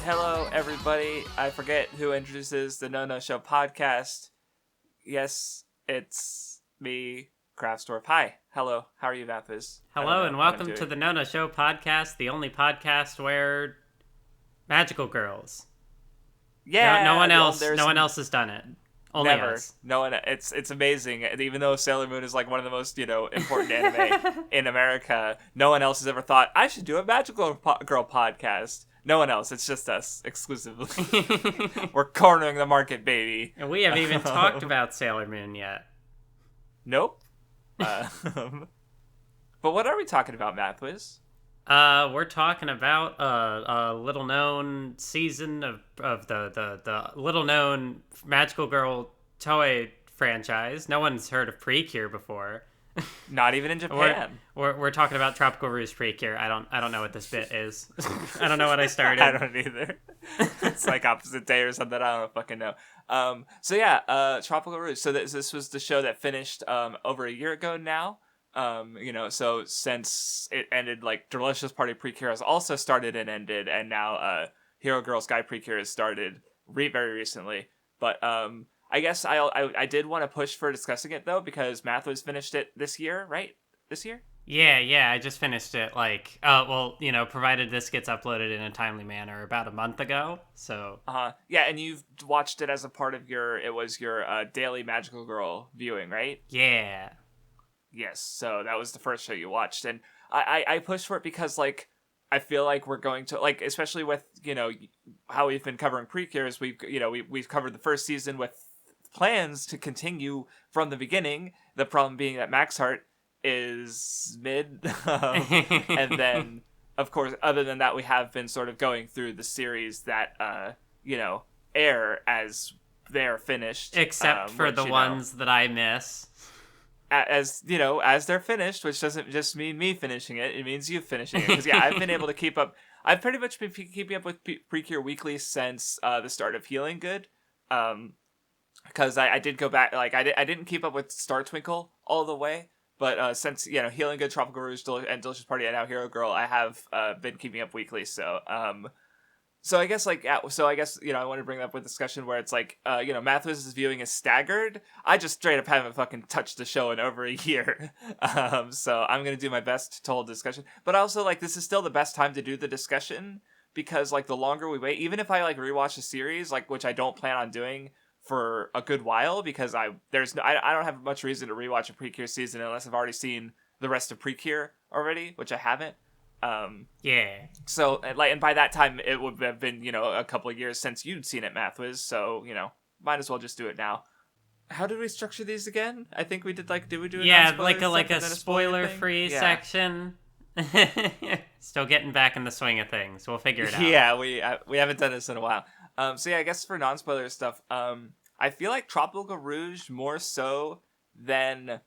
Hello, everybody. I forget who introduces the Nono Show podcast. Yes, it's me, Craftsdwarf. Hi. Hello. How are you, Vapis? Hello, and welcome to the Nono Show podcast, the only podcast where magical girls. Yeah. No one else has done it. Only never. us. No one. It's amazing. Even though Sailor Moon is like one of the most important anime in America, no one else has ever thought I should do a magical girl podcast. No one else. It's just us exclusively. We're cornering the market, baby. And we haven't even talked about Sailor Moon yet. Nope. But what are we talking about, Mathwiz? We're talking about a little-known season of the little-known magical girl toy franchise. No one's heard of Precure before. Not even in Japan. We're talking about Tropical-Rouge Precure. I don't know what this bit is. I don't know what I started. I don't either. It's like opposite day or something. I don't fucking know. Tropical-Rouge. So this was the show that finished over a year ago now. So since it ended, like Delicious Party Precure has also started and ended, and now Hero Girl Sky Precure has started very recently. But I guess I did want to push for discussing it though, because Mathwas finished it this year, right? This year? Yeah, I just finished it provided this gets uploaded in a timely manner about a month ago. So yeah, and you've watched it as a part of your daily Magical Girl viewing, right? Yeah. Yes, so that was the first show you watched, and I pushed for it because, like, I feel like we're going to, like, especially with, how we've been covering Precures, we've covered the first season with plans to continue from the beginning, the problem being that Max Heart is mid, and then, of course, other than that, we have been sort of going through the series that, air as they're finished. Except for the ones that I miss. As they're finished, which doesn't just mean me finishing it means you finishing it, because I've been able to keep up. I've pretty much been keeping up with Precure weekly since the start of Healin Good, because I did go back, like I didn't keep up with Star Twinkle all the way, but since Healin Good, Tropical Rouge, and Delicious Party, and now Hero Girl, I have been keeping up weekly. So I guess, I want to bring that up with discussion where it's like, Mathwas' viewing is staggered. I just straight up haven't fucking touched the show in over a year. So I'm going to do my best to hold discussion. But also, like, this is still the best time to do the discussion because, like, the longer we wait, even if I, like, rewatch a series, like, which I don't plan on doing for a good while because I don't have much reason to rewatch a Precure season unless I've already seen the rest of Precure already, which I haven't. So, and by that time, it would have been, a couple of years since you'd seen it, Mathwas, so, might as well just do it now. How did we structure these again? I think we did, did we do a spoiler-free section? Still getting back in the swing of things. We'll figure it out. Yeah, we haven't done this in a while. I guess for non-spoiler stuff, I feel like Tropical Rouge more so than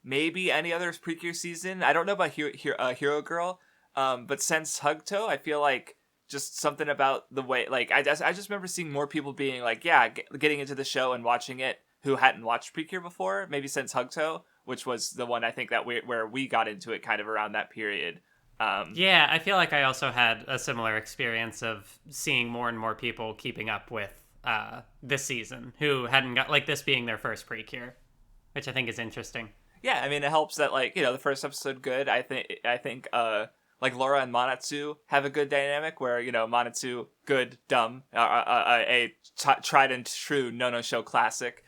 maybe any other Precure season. I don't know about Hero Girl, but since Hugto, I feel like just something about the way, like, I just remember seeing more people being like, getting into the show and watching it who hadn't watched Precure before, maybe since Hugto, which was the one I think that where we got into it kind of around that period. I feel like I also had a similar experience of seeing more and more people keeping up with this season who hadn't got, like, this being their first Precure, which I think is interesting. Yeah, I mean, it helps that, like, the first episode good. I think like Laura and Manatsu have a good dynamic where, Manatsu, good, dumb, a tried and true Nono Show classic.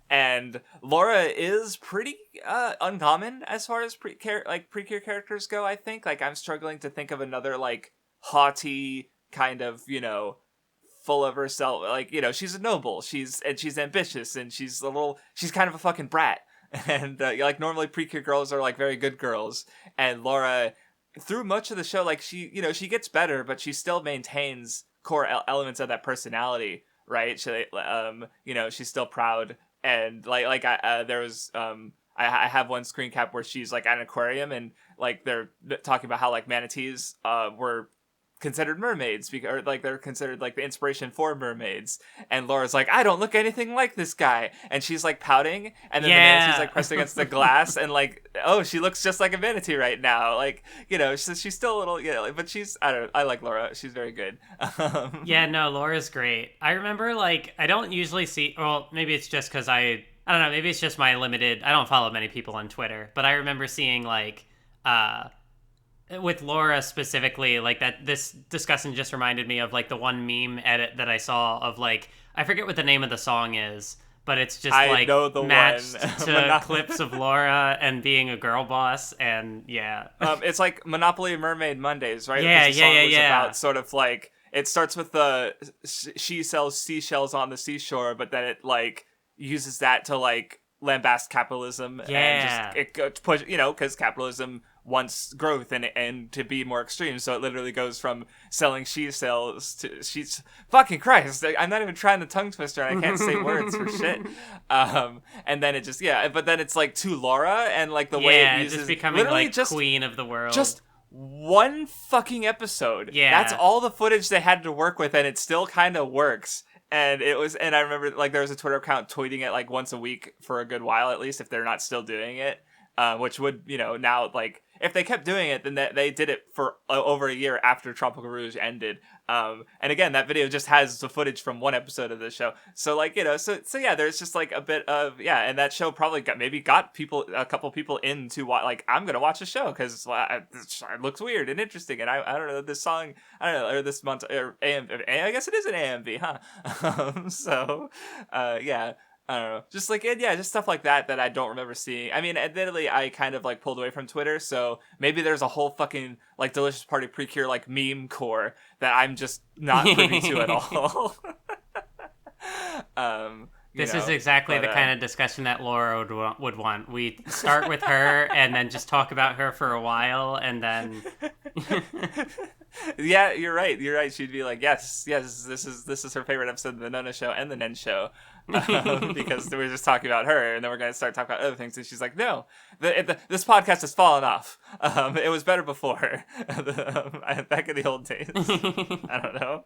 And Laura is pretty uncommon as far as Precure characters go, I think. Like, I'm struggling to think of another, like, haughty kind of, full of herself. Like, she's a noble, she's ambitious, and she's kind of a fucking brat. And like normally Precure girls are like very good girls, and Laura through much of the show, like, she gets better, but she still maintains core elements of that personality, right? She she's still proud, and there was I have one screen cap where she's like at an aquarium, and like they're talking about how like manatees were considered mermaids, or like they're considered like the inspiration for mermaids. And Laura's like, I don't look anything like this guy, and she's like pouting, and then the manatee's like pressed against the glass, and like, oh, she looks just like a manatee right now, like, you know, she's still a little, you know, but she's, I don't know, I like Laura, she's very good. Yeah, no, Laura's great. I remember, like, I don't usually see, well, maybe it's just because I don't know, maybe it's just my limited, I don't follow many people on Twitter, but I remember seeing, like, with Laura specifically, like, that this discussion just reminded me of, like, the one meme edit that I saw of, like, I forget what the name of the song is, but it's just, like, matched to clips of Laura and being a girl boss, and, yeah. It's like Monopoly Mermaid Mondays, right? Yeah, the song was about sort of, like, it starts with the, she sells seashells on the seashore, but then it, like, uses that to, like, lambast capitalism, and just, it push, you know, because capitalism wants growth and to be more extreme, so it literally goes from selling she-cells to she's fucking Christ, I'm not even trying the tongue twister and I can't say words for shit. And then it just but then it's like to Laura, and like the way it uses, just becoming like just queen of the world. Just one fucking episode. That's all the footage they had to work with, and it still kind of works. And it was, and I remember like there was a Twitter account tweeting it like once a week for a good while, at least, if they're not still doing it. Which would, you know, now, like, if they kept doing it, then they did it for over a year after Tropical Rouge ended. And again, that video just has the footage from one episode of the show. So, like, you know, so yeah, there's just, like, a bit of, and that show probably got a couple people into, like, I'm going to watch the show because it looks weird and interesting. And I don't know, this song, I don't know, or this month, or I guess it is an AMV, huh? So, yeah. I don't know. Just like, just stuff like that I don't remember seeing. I mean, admittedly, I kind of like pulled away from Twitter, so maybe there's a whole fucking like Delicious Party Precure like meme core that I'm just not privy to at all. This is exactly the kind of discussion that Laura would want. We start with her and then just talk about her for a while, and then yeah, you're right. She'd be like, yes, this is her favorite episode of the Nono Show and the Nen Show, because we're just talking about her, and then we're gonna start talking about other things. And she's like, no, this podcast has fallen off. It was better before, back in the old days. I don't know.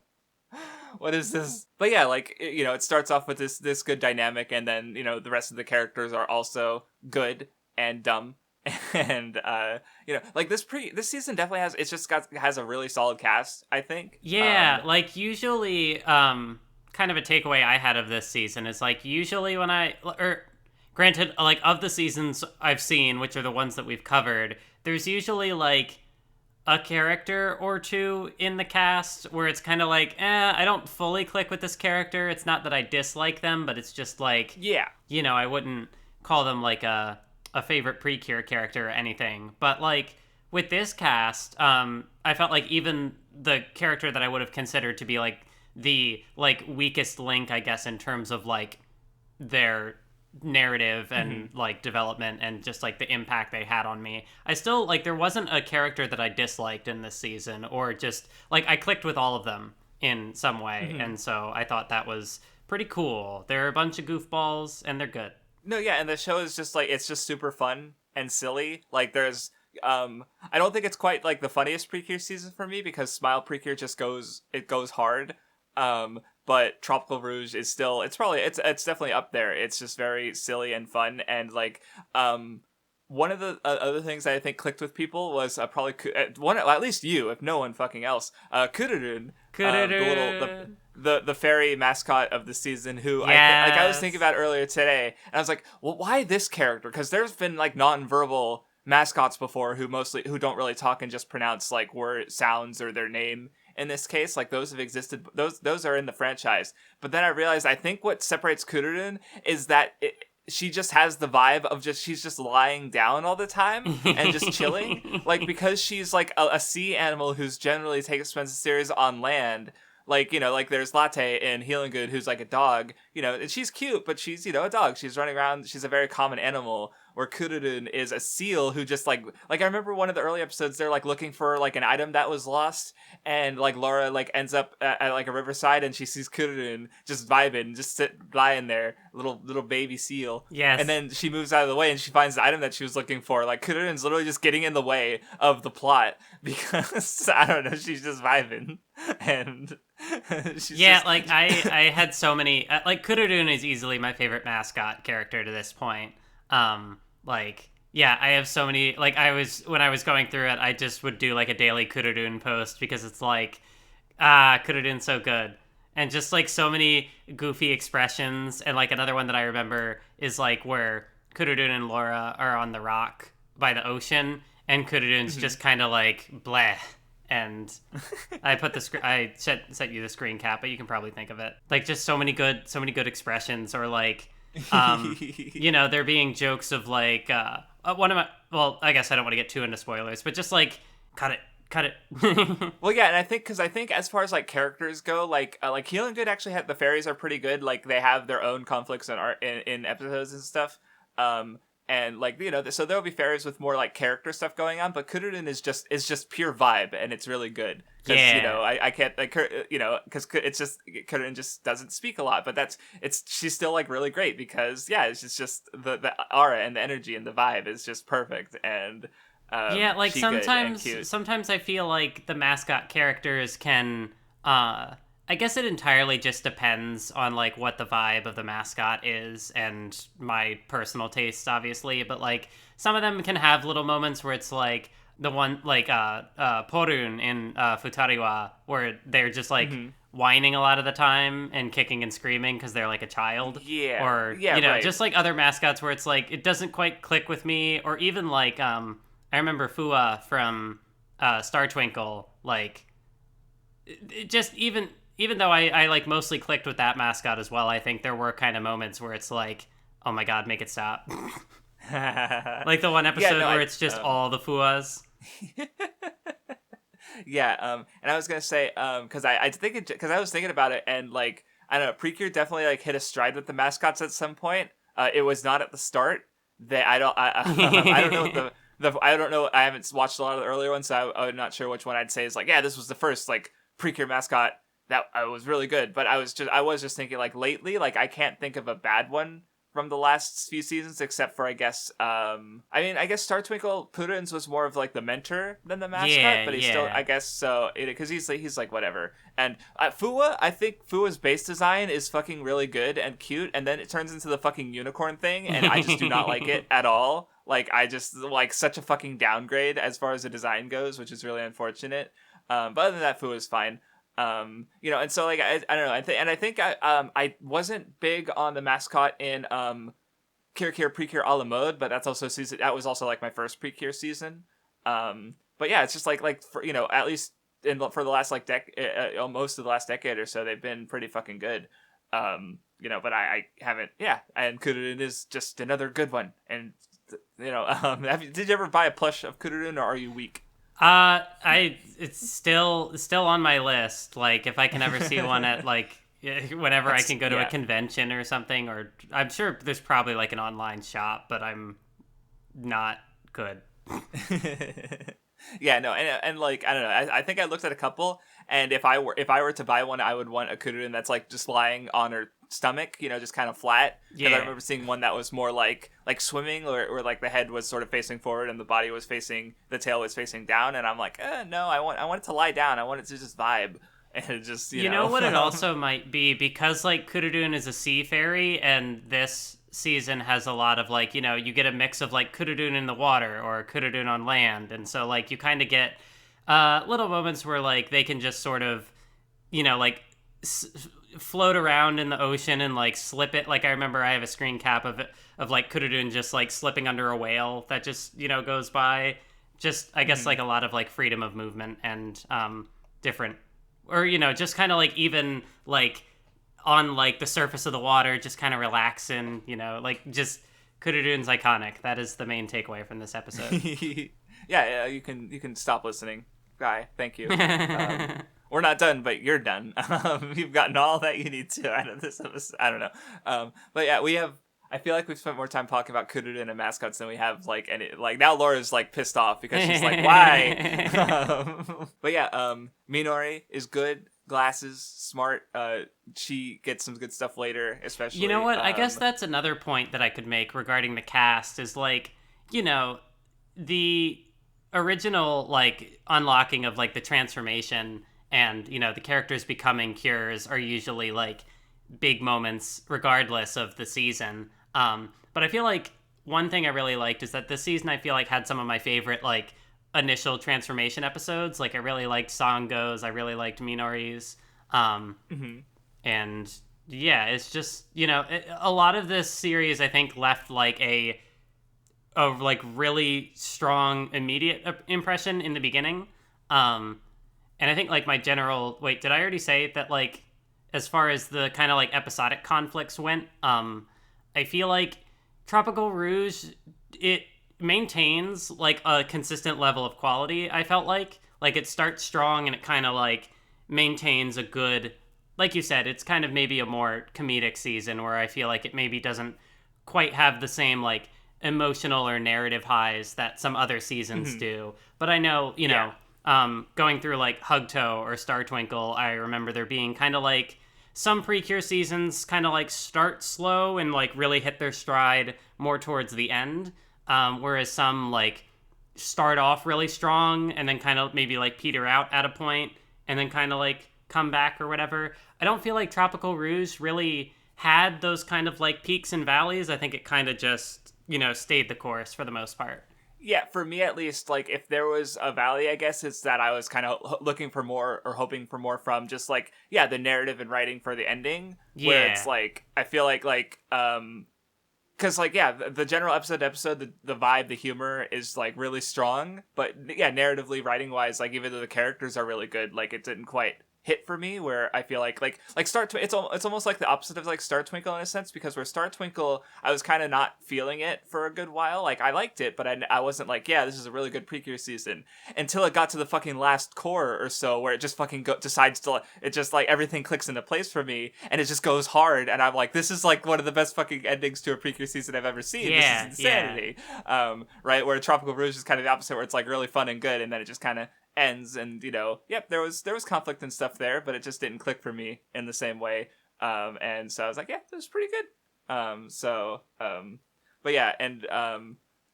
What is this? But yeah, like, you know, it starts off with this good dynamic, and then, you know, the rest of the characters are also good and dumb. And you know, like this season definitely has a really solid cast, I think. Yeah, like usually kind of a takeaway I had of this season is like usually when granted, like of the seasons I've seen, which are the ones that we've covered, there's usually like a character or two in the cast where it's kind of like, I don't fully click with this character. It's not that I dislike them, but it's just like, you know, I wouldn't call them like a favorite Precure character or anything. But like with this cast, I felt like even the character that I would have considered to be like the like weakest link, I guess, in terms of like their narrative and like development and just like the impact they had on me, I still like there wasn't a character that I disliked in this season, or just like I clicked with all of them in some way. And so I thought that was pretty cool. They're a bunch of goofballs and they're good. No, yeah, and the show is just like, it's just super fun and silly. Like there's I don't think it's quite like the funniest Precure season for me, because Smile Precure just goes hard. But Tropical Rouge is still, it's definitely up there. It's just very silly and fun, and like one of the other things that I think clicked with people was probably at least you, if no one fucking else, Kururun, the fairy mascot of the season, who I was thinking about earlier today, and I was like, well, why this character? Because there's been like non-verbal mascots before who don't really talk and just pronounce like word sounds or their name. In this case, like those have existed, those are in the franchise. But then I realized, I think what separates Kururun is that she just has the vibe of she's just lying down all the time and just chilling. Like, because she's like a sea animal who's generally spends a series on land. Like, you know, like there's Latte in Healin Good, who's like a dog, you know, and she's cute, but she's, you know, a dog. She's running around. She's a very common animal. where Kururun is a seal who just like I remember one of the early episodes, they're like looking for like an item that was lost, and like Laura like ends up at like a riverside, and she sees Kururun just vibing, just lying there, little baby seal. Yes. And then she moves out of the way and she finds the item that she was looking for. Like Kururun's literally just getting in the way of the plot because I don't know, she's just vibing. And she's just... like I had so many like Kururun is easily my favorite mascot character to this point. Like yeah, I have so many, like when I was going through it, I just would do like a daily Kururun post because it's like Kururun's so good. And just like so many goofy expressions. And like another one that I remember is like where Kururun and Laura are on the rock by the ocean, and Kururun's just kind of like bleh. And I put I sent you the screen cap, but you can probably think of it. Like just so many good expressions, or like, you know, there being jokes of like one of my, well, I guess I don't want to get too into spoilers, but just like cut it. Well, yeah, and I think as far as like characters go, like Healin Good actually had, the fairies are pretty good. Like they have their own conflicts and art in episodes and stuff. And like, you know, so there'll be fairies with more like character stuff going on, but Kururun is just pure vibe, and it's really good. Yeah. You know, I can't like, you know, because it's just Kururun just doesn't speak a lot, but she's still like really great because yeah, it's just the aura and the energy and the vibe is just perfect. And yeah, like sometimes I feel like the mascot characters can I guess it entirely just depends on like what the vibe of the mascot is and my personal tastes, obviously, but like some of them can have little moments where it's like the one like Porun in Futariwa, where they're just like whining a lot of the time and kicking and screaming because they're like a child. Yeah. Or yeah, you know, right. just like other mascots where it's like it doesn't quite click with me, or even like I remember Fua from Star Twinkle, like it just even though I like mostly clicked with that mascot as well, I think there were kind of moments where it's like, oh my god, make it stop. Like the one episode where it's just all the Fuas. Yeah, and I was gonna say, because I was thinking about it, and like I don't know, Precure definitely like hit a stride with the mascots at some point. It was not at the start. I don't know what I don't know. I haven't watched a lot of the earlier ones, so I'm not sure which one I'd say is like, yeah, this was the first like Precure mascot that was really good. But I was just thinking like lately, like I can't think of a bad one from the last few seasons, except for I guess I guess Star Twinkle Purin's was more of like the mentor than the mascot, but he's still, I guess so, because he's like whatever. And Fua, I think Fua's base design is fucking really good and cute, and then it turns into the fucking unicorn thing, and I just do not like it at all. Like I just like such a fucking downgrade as far as the design goes, which is really unfortunate. But other than that, Fua's fine. You know, and so like I don't know, I think I wasn't big on the mascot in Precure a la mode, but that was also like my first Precure season. But yeah, it's just like for, you know, at least for the last like most of the last decade or so, they've been pretty fucking good. You know, but I haven't, and Kururun is just another good one. And you know, did you ever buy a plush of Kururun, or are you weak? It's still on my list. Like, if I can ever see one at like whenever I can go to a convention or something, or I'm sure there's probably like an online shop, but I'm not good. Yeah, no, and like I don't know. I think I looked at a couple, and if I were to buy one, I would want a Kururun that's like just lying on her stomach, you know, just kind of flat. Yeah. I remember seeing one that was more like swimming, or like the head was sort of facing forward and the tail was facing down, and I'm like, no, I want it to lie down. I want it to just vibe. And it just, you know what it also might be, because like Kururun is a sea fairy, and this season has a lot of like, you know, you get a mix of like Kururun in the water or Kururun on land, and so like you kind of get little moments where like they can just sort of, you know, like float around in the ocean and like slip it. Like I remember I have a screen cap of like Kururun just like slipping under a whale that just, you know, goes by. Just I guess like a lot of like freedom of movement and different, or you know, just kind of like even like on like the surface of the water, just kind of relaxing, you know, like just Kururun's iconic. That is the main takeaway from this episode. yeah, you can stop listening, guy. Thank you. We're not done, but you're done. You've gotten all that you need to out of this episode. I don't know. But yeah, we have. I feel like we've spent more time talking about Kuruden and mascots than we have now Laura's like pissed off because she's like, why? But yeah, Minori is good. Glasses, smart. She gets some good stuff later, especially. You know what? I guess that's another point that I could make regarding the cast is like, the original like unlocking of like the transformation and the characters becoming cures are usually like big moments regardless of the season. But I feel like one thing I really liked is that this season I feel like had some of my favorite like initial transformation episodes. Like I really liked Sango's, I really liked Minori's, and yeah, it's just a lot of this series I think left like a like really strong immediate impression in the beginning, and I think like my general did I already say that like as far as the kind of like episodic conflicts went, I feel like Tropical Rouge, it maintains like a consistent level of quality. I felt like it starts strong and it kind of like maintains a good, like you said, it's kind of maybe a more comedic season where I feel like it maybe doesn't quite have the same like emotional or narrative highs that some other seasons do. But I know, going through like Hugto or Star Twinkle, I remember there being kind of like some Precure seasons kind of like start slow and like really hit their stride more towards the end. Whereas some like start off really strong and then kind of maybe like peter out at a point and then kind of like come back or whatever. I don't feel like Tropical Rouge really had those kind of like peaks and valleys. I think it kind of just, stayed the course for the most part. Yeah, for me at least, like if there was a valley, I guess it's that I was kind of looking for more or hoping for more from just like, the narrative and writing for the ending. Yeah. Where it's like, I feel like because the general episode the vibe, the humor is like really strong, but narratively, writing wise, like even though the characters are really good, like it didn't quite hit for me. Where I feel like it's almost like the opposite of like Star Twinkle in a sense, because where Star Twinkle I was kind of not feeling it for a good while. Like I liked it, but I wasn't like, this is a really good Precure season until it got to the fucking last core or so where it just fucking decides to, it just like everything clicks into place for me and it just goes hard and I'm like, this is like one of the best fucking endings to a Precure season I've ever seen. Yeah, this is insanity. Yeah. Right, where Tropical Rouge is kind of the opposite, where it's like really fun and good and then it just kind of ends, and there was conflict and stuff there, but it just didn't click for me in the same way, and so I was like, it was pretty good. But yeah, and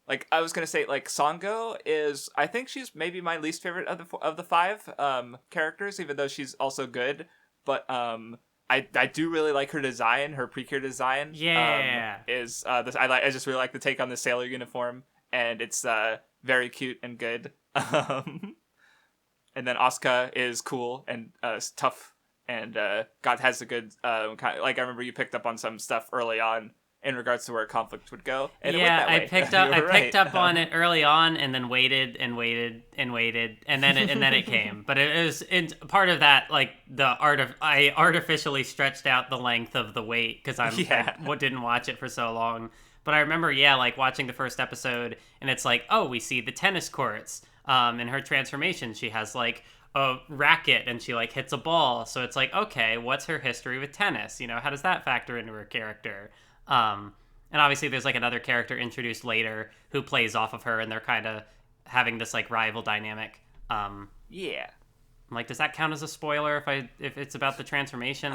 like I was gonna say, like Sango is, I think she's maybe my least favorite of the five characters, even though she's also good, but I do really like her design, her Precure design. Yeah, I just really like the take on the sailor uniform, and it's very cute and good. And then Asuka is cool and tough, and God has a good kind of, like I remember you picked up on some stuff early on in regards to where conflict would go. And it went that way. I picked up on it early on, and then waited and waited and waited, and then it came. But it was part of that, like I artificially stretched out the length of the wait because I didn't watch it for so long. But I remember, like watching the first episode, and it's like, oh, we see the tennis courts. In her transformation, she has like a racket and she like hits a ball. So it's like, okay, what's her history with tennis? How does that factor into her character? And obviously there's like another character introduced later who plays off of her, and they're kind of having this like rival dynamic. Yeah. Like, does that count as a spoiler if it's about the transformation?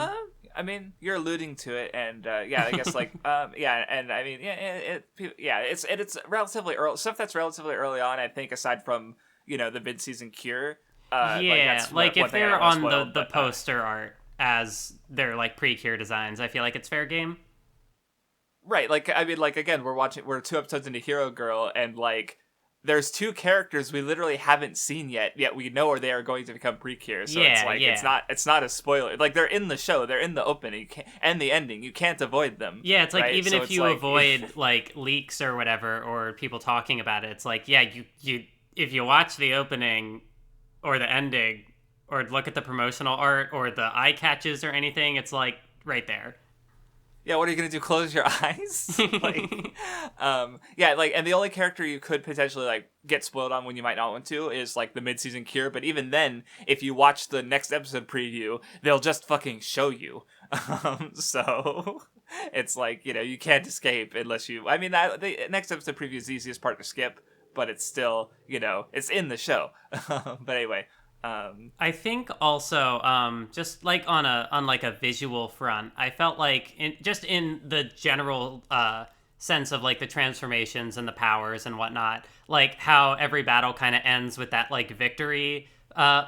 I mean, you're alluding to it, and I guess like and I mean, it's relatively early stuff that's relatively early on. I think aside from the mid-season cure. If they're on the poster art as their like Precure designs, I feel like it's fair game. Right, like I mean, like again, we're 2 episodes into Hero Girl, and like there's 2 characters we literally haven't seen yet we know they are going to become Precure. So it's like it's not a spoiler. Like they're in the show, they're in the opening and the ending. You can't avoid them. Yeah, it's like right? Even so if you avoid like leaks or whatever or people talking about it, it's like you if you watch the opening or the ending or look at the promotional art or the eye catches or anything, it's like right there. Yeah, what are you gonna do? Close your eyes? And the only character you could potentially like get spoiled on when you might not want to is like the mid-season cure. But even then, if you watch the next episode preview, they'll just fucking show you. So It's like, you can't escape unless you. I mean, the next episode preview is the easiest part to skip, but it's still, it's in the show. But anyway, I think also, just like on like a visual front, I felt like just in the general sense of like the transformations and the powers and whatnot, like how every battle kind of ends with that like victory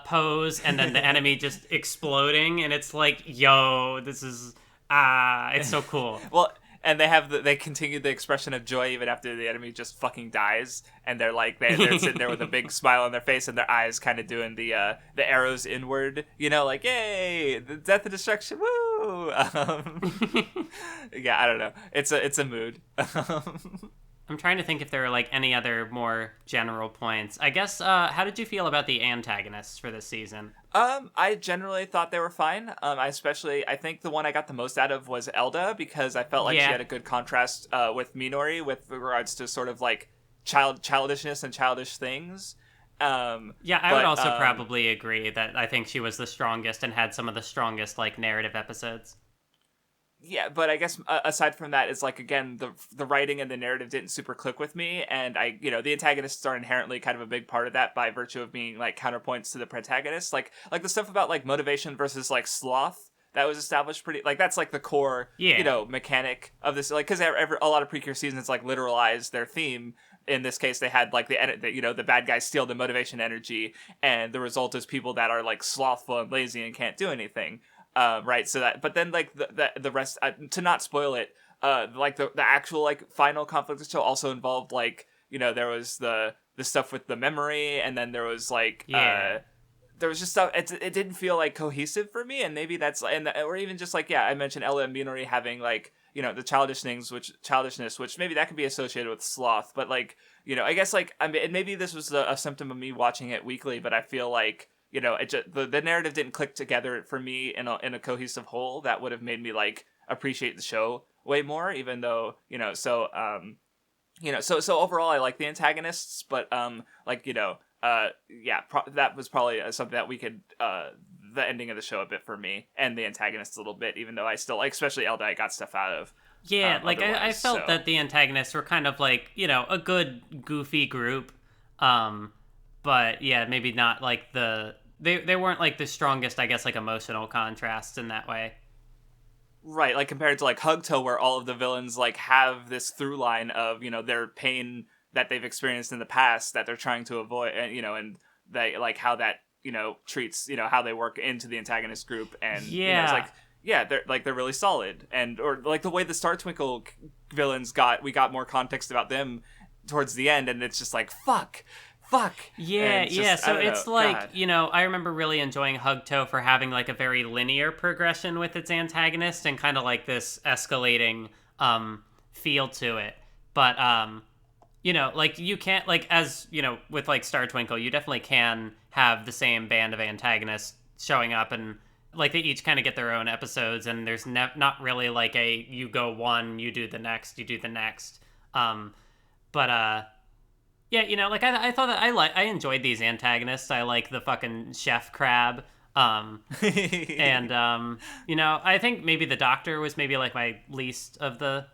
pose, and then the enemy just exploding, and it's like, yo, this is it's so cool. Well, and they continued the expression of joy even after the enemy just fucking dies, and they're like they're sitting there with a big smile on their face, and their eyes kind of doing the arrows inward, like, yay, the death and destruction, woo. Yeah, I don't know. It's a mood. I'm trying to think if there are like any other more general points. I guess, how did you feel about the antagonists for this season? I generally thought they were fine. I think the one I got the most out of was Elda, because I felt like she had a good contrast with Minori with regards to sort of like childishness and childish things. I would also probably agree that I think she was the strongest and had some of the strongest like narrative episodes. Yeah, but I guess aside from that, it's like, again, the writing and the narrative didn't super click with me, and the antagonists are inherently kind of a big part of that by virtue of being like counterpoints to the protagonists, like the stuff about like motivation versus like sloth that was established pretty, like that's like the core mechanic of this, like because a lot of Precure seasons like literalize their theme. In this case, they had like the bad guys steal the motivation energy, and the result is people that are like slothful and lazy and can't do anything. Right, so that, but then like the rest, to not spoil it, like the actual like final conflict of the show also involved like, there was the stuff with the memory, and then there was like there was just stuff. It didn't feel like cohesive for me, and maybe that's, or even just like, I mentioned Ella and Minori having like, the childishness, which maybe that could be associated with sloth, but like, I guess like, I mean, and maybe this was a symptom of me watching it weekly, but I feel like, it just, the narrative didn't click together for me in a cohesive whole that would have made me like appreciate the show way more, even though, so overall I like the antagonists, but that was probably something that we could the ending of the show a bit for me, and the antagonists a little bit, even though I still like, especially Elda, I got stuff out of. I felt that the antagonists were kind of like, a good goofy group, but maybe not like they weren't like the strongest, I guess, like emotional contrasts in that way. Right, like compared to like Hugto, where all of the villains like have this through line of, their pain that they've experienced in the past that they're trying to avoid, and and they like how that, treats, how they work into the antagonist group, and it's like, they're really solid, and or like the way the Star Twinkle villains we got more context about them towards the end, and it's just like fuck. So it's like, God. I remember really enjoying Hugto for having like a very linear progression with its antagonist and kind of like this escalating feel to it. But like you can't, like, as with like Star Twinkle, you definitely can have the same band of antagonists showing up, and like they each kind of get their own episodes, and there's not really like a you go one, you do the next. Like I thought that I enjoyed these antagonists. I like the fucking chef crab. And I think maybe the doctor was maybe like my least of the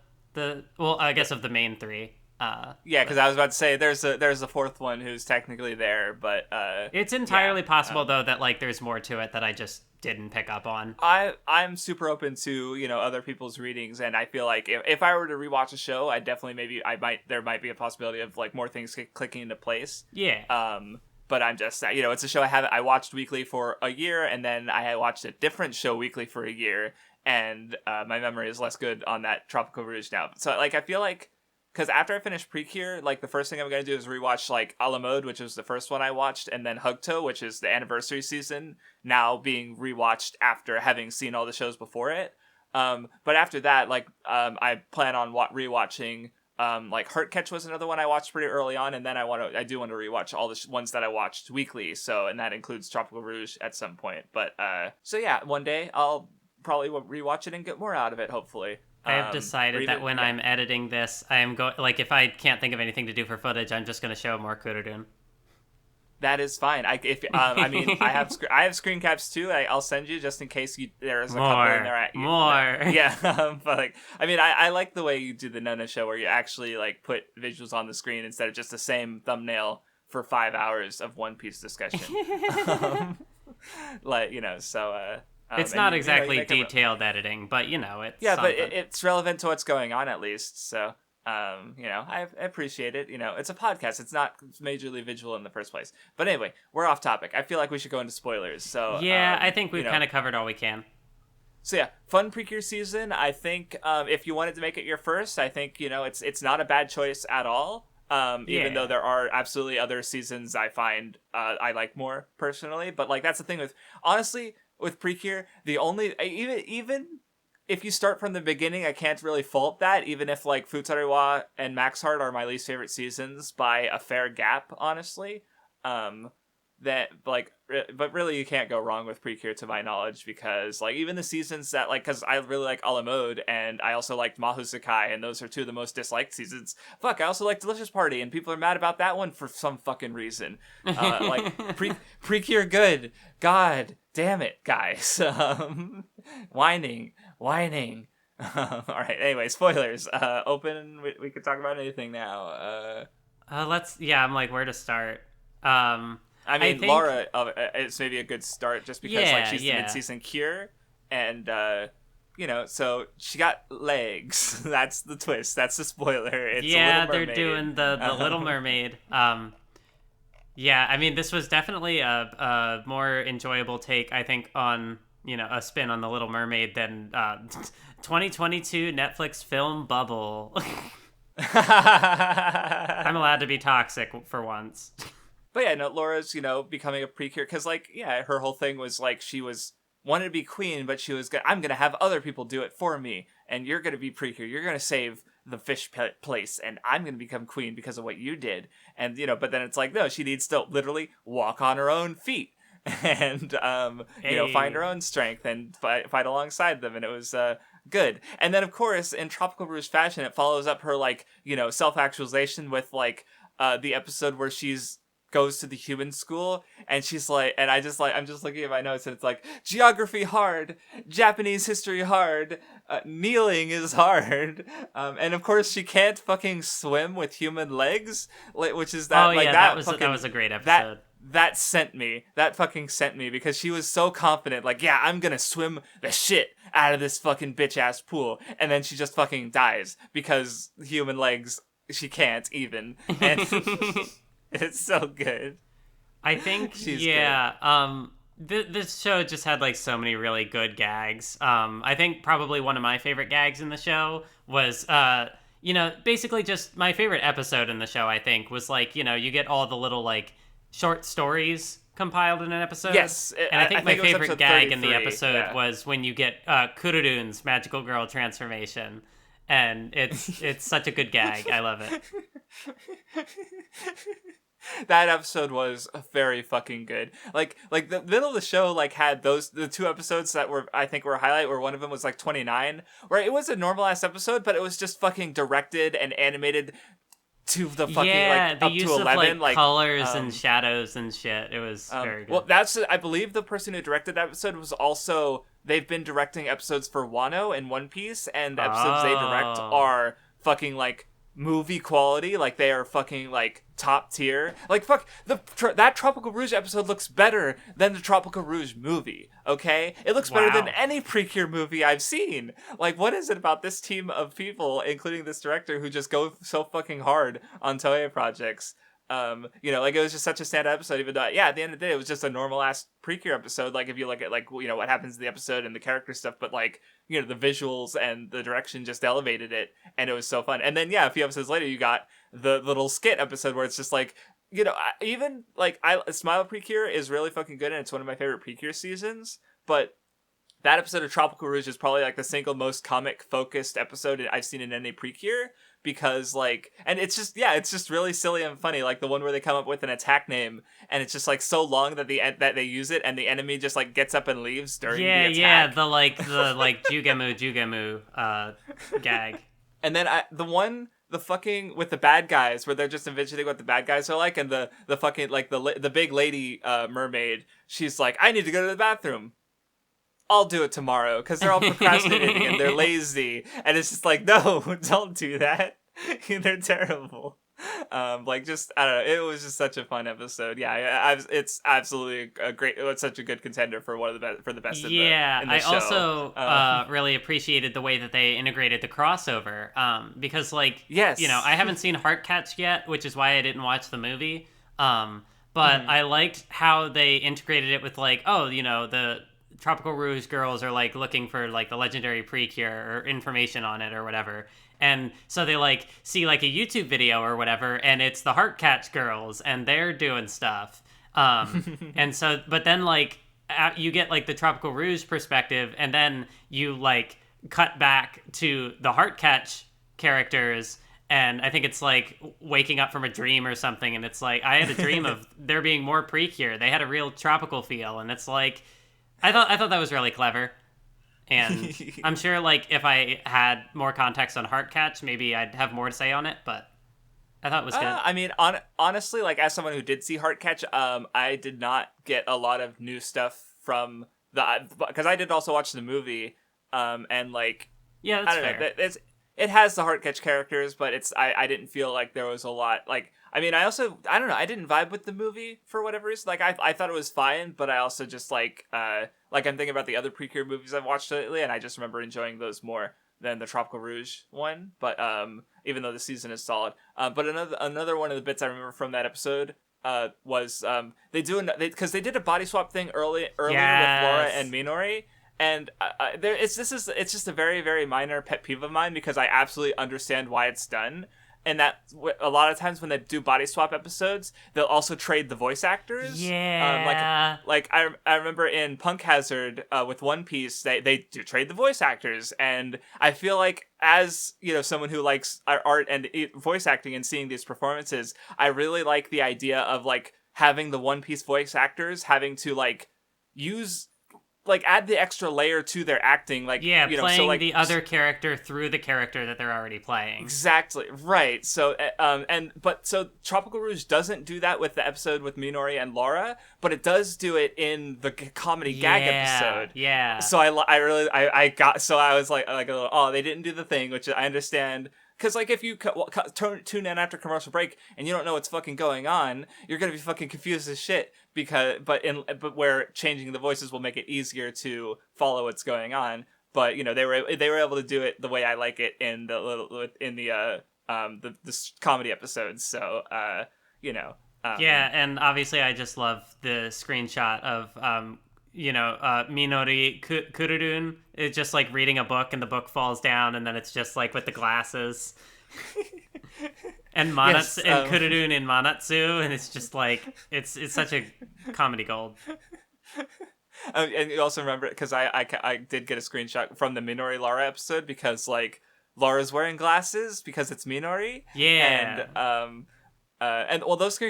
I guess of the main three. Because I was about to say there's a fourth one who's technically there, but it's entirely possible though that like there's more to it that I just didn't pick up on. I'm super open to other people's readings, and I feel like if I were to rewatch a show, I definitely there might be a possibility of like more things clicking into place. But I'm just it's a show I watched weekly for a year, and then I watched a different show weekly for a year, and my memory is less good on that Tropical Rouge now. So like I feel like, because after I finish Precure, like the first thing I'm going to do is rewatch like A la Mode, which was the first one I watched, and then Hugto, which is the anniversary season, now being rewatched after having seen all the shows before it. But after that, like I plan on rewatching like Heart Catch was another one I watched pretty early on, and then I do want to rewatch all the ones that I watched weekly. So, and that includes Tropical Rouge at some point. But one day I'll probably rewatch it and get more out of it, hopefully. I have decided that when I'm editing this, I am going, like, if I can't think of anything to do for footage, I'm just going to show more Kurudun. That is fine. I mean, I have screen caps too. I'll send you just in case there's a couple in there. More. Yeah, but like, I mean, I like the way you do the Nono Show where you actually like put visuals on the screen instead of just the same thumbnail for 5 hours of One Piece discussion. Like, so. It's not exactly detailed editing, but it's but it's relevant to what's going on at least. So. I appreciate it. It's a podcast. It's not majorly visual in the first place. But anyway, we're off topic. I feel like we should go into spoilers. So yeah, I think we've kind of covered all we can. So yeah, fun Precure season. I think if you wanted to make it your first, I think it's not a bad choice at all. Even though there are absolutely other seasons I find I like more personally. But like that's the thing honestly with Precure, the only even. If you start from the beginning, I can't really fault that, even if, like, Futariwa and Max Heart are my least favorite seasons by a fair gap, honestly. But really you can't go wrong with Precure to my knowledge, because, like, even the seasons that, like, because I really like a la mode, and I also liked Mahu Sakai, and those are two of the most disliked seasons. Fuck, I also like Delicious Party, and people are mad about that one for some fucking reason. Precure good. God damn it, guys. Whining. All right, anyway, spoilers. Open, we could talk about anything now. I'm like, where to start? I mean, Laura, it's maybe a good start just because she's the mid-season cure, and so she got legs. That's the twist. That's the spoiler. It's they're doing the Little Mermaid. I mean, this was definitely a more enjoyable take, I think, on a spin on the Little Mermaid than 2022 Netflix film bubble. I'm allowed to be toxic for once. But yeah, no, Laura's, becoming a Precure, because, like, her whole thing was, like, she wanted to be queen, but she was, I'm going to have other people do it for me, and you're going to be Precure, you're going to save the fish place, and I'm going to become queen because of what you did. And, but then it's like, no, she needs to literally walk on her own feet, and, find her own strength, and fight alongside them, and it was, good. And then, of course, in Tropical Rouge fashion, it follows up her, like, self-actualization with, like, the episode where she's goes to the human school, and she's like, and I'm just looking at my notes, and it's like, geography hard, Japanese history hard, kneeling is hard, and of course she can't fucking swim with human legs, which is that, that was a great episode. That fucking sent me, because she was so confident, like, yeah, I'm gonna swim the shit out of this fucking bitch ass pool, and then she just fucking dies because human legs she can't even, and it's so good. I think, she's good. This show just had, like, so many really good gags. I think probably one of my favorite gags in the show was, basically just my favorite episode in the show, I think, was, like, you get all the little, like, short stories compiled in an episode. Yes. And I think my favorite gag in the episode was when you get Kurudun's magical girl transformation. And it's such a good gag. I love it. That episode was very fucking good. Like the middle of the show, like, had the two episodes that were a highlight, where one of them was like 29, where it was a normal ass episode, but it was just fucking directed and animated to the fucking the up use to 11, of, like, colors and shadows and shit. It was very good. Well, I believe the person who directed that episode was also, they've been directing episodes for Wano and One Piece, and the episodes they direct are fucking, like, movie quality. Like, they are fucking, like, top tier. Like, fuck, that Tropical Rouge episode looks better than the Tropical Rouge movie, okay? It looks better than any Precure movie I've seen. Like, what is it about this team of people, including this director, who just go so fucking hard on Toei projects? Like, it was just such a standout episode, even though, at the end of the day, it was just a normal-ass Precure episode, like, if you look at, like, what happens in the episode and the character stuff, but, like, the visuals and the direction just elevated it, and it was so fun. And then, a few episodes later, you got the little skit episode where it's just, like, even, like, Smile Precure is really fucking good, and it's one of my favorite Precure seasons, but that episode of Tropical Rouge is probably, like, the single most comic-focused episode I've seen in any Precure, because, like, and it's just really silly and funny, like the one where they come up with an attack name, and it's just, like, so long that that they use it, and the enemy just, like, gets up and leaves during the attack. the Jugamu gag. And then the the fucking with the bad guys where they're just envisioning what the bad guys are like, and the fucking like the big lady mermaid, she's like, I need to go to the bathroom. I'll do it tomorrow, because they're all procrastinating and they're lazy, and it's just like, no, don't do that. They're terrible. Like, just, I don't know, it was just such a fun episode. Yeah, it's absolutely a great, it's such a good contender for one of the best, for the best in the show. Also really appreciated the way that they integrated the crossover, because, like, yes, you know, I haven't seen Heartcatch yet, which is why I didn't watch the movie, but I liked how they integrated it with, like, oh, you know, the Tropical Rouge girls are, like, looking for, like, the legendary Precure or information on it or whatever. And so they, like, see, like, a YouTube video or whatever, and it's the Heartcatch girls, and they're doing stuff. And so, but then, like, you get, like, the Tropical Rouge perspective, and then you, like, cut back to the Heartcatch characters, and I think it's, like, waking up from a dream or something, and it's like, I had a dream of there being more Precure. They had a real tropical feel, and it's like, I thought that was really clever. And I'm sure, like, if I had more context on Heartcatch, maybe I'd have more to say on it, but I thought it was good. I mean, honestly, like, as someone who did see Heartcatch, I did not get a lot of new stuff from because I did also watch the movie, and, like, yeah, that's I don't fair. know, it has the Heartcatch characters, but I didn't feel like there was a lot, like, I mean, I don't know, I didn't vibe with the movie for whatever reason. Like, I thought it was fine, but I also just, like, I'm thinking about the other Precure movies I've watched lately, and I just remember enjoying those more than the Tropical Rouge one, but, even though the season is solid. But another one of the bits I remember from that episode, was, because they did a body swap thing earlier with Laura and Minori, and it's just a very, very minor pet peeve of mine, because I absolutely understand why it's done. And that a lot of times when they do body swap episodes, they'll also trade the voice actors. Yeah. Like I remember in Punk Hazard with One Piece, they do trade the voice actors, and I feel like, as you know, someone who likes art and voice acting and seeing these performances, I really like the idea of, like, having the One Piece voice actors having to, like, add the extra layer to their acting, like, yeah, you know, playing so, like, the other character through the character that they're already playing. Exactly, right. So, so Tropical Rouge doesn't do that with the episode with Minori and Laura, but it does do it in the comedy gag episode. Yeah. So I was like a little, oh, they didn't do the thing, which I understand. Because, like, if you tune in after commercial break and you don't know what's fucking going on, you're gonna be fucking confused as shit. But where changing the voices will make it easier to follow what's going on. But, you know, they were able to do it the way I like it in the comedy episodes. So, you know. Yeah, and obviously I just love the screenshot of Minori Kururun. It's just like reading a book and the book falls down, and then it's just like with the glasses. And Manatsu, and Kururun in Manatsu, and it's just like, it's such a comedy gold. And you also remember, because I did get a screenshot from the Minori Lara episode, because, like, Laura's wearing glasses because it's Minori. Yeah. And well, those those